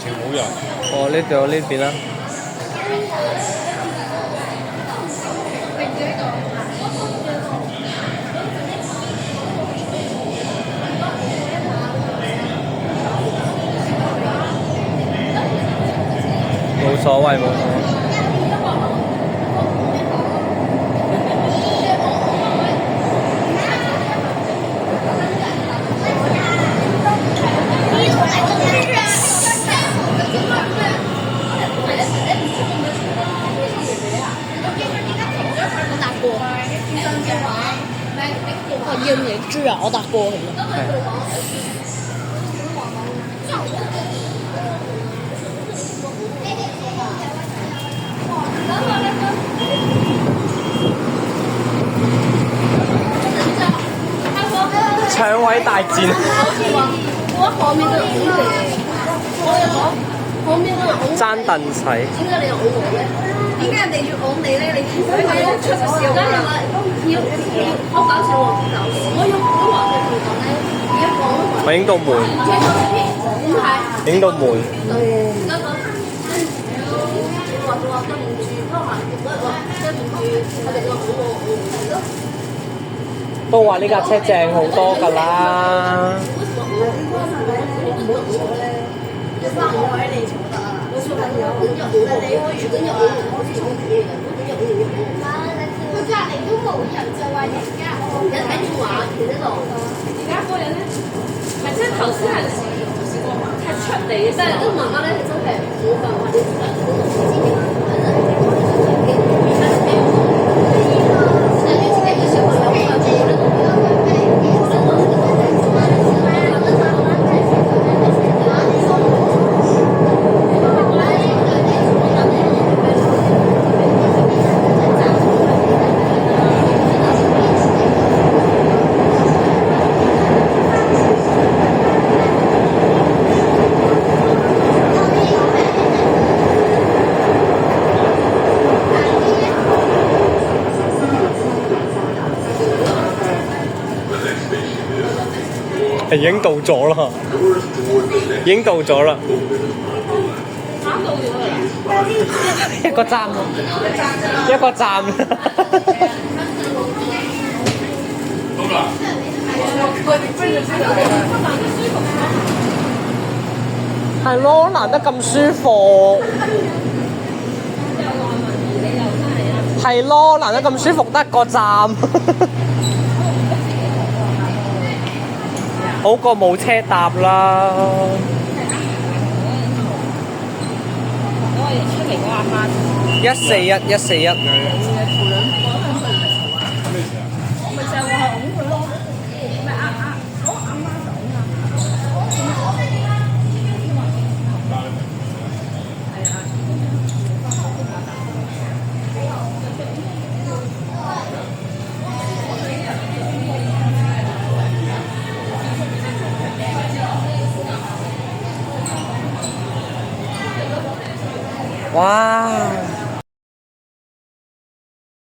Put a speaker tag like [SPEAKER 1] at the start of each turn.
[SPEAKER 1] 情冇人。
[SPEAKER 2] 哦，呢度呢邊啦。冇所謂，冇所謂。
[SPEAKER 3] 我要唔要豬啊？我搭過去啦。
[SPEAKER 2] 搶位大戰。
[SPEAKER 3] 我旁邊都拱嚟，我又講旁邊都係拱。
[SPEAKER 2] 爭凳仔。
[SPEAKER 3] 點解你又拱我咧？點解人哋要拱你咧？你佢係出咗事，而家又話要好搞笑喎！我要講話嘅佢講咧，要講。
[SPEAKER 2] 我影到門。影到門。都話呢架車正好多㗎啦。
[SPEAKER 3] 佢隔離都冇人，就話人家人喺電話企喺度。而家嗰個人咧，唔係即係頭先係出嚟嘅，但係呢個媽媽咧真係冇辦法啲
[SPEAKER 2] 已經到咗啦，已經到咗啦，一個站，一個站。係咯，難得咁舒服。係咯，難得咁舒服，得個站。好過冇車搭啦。141 141。哇！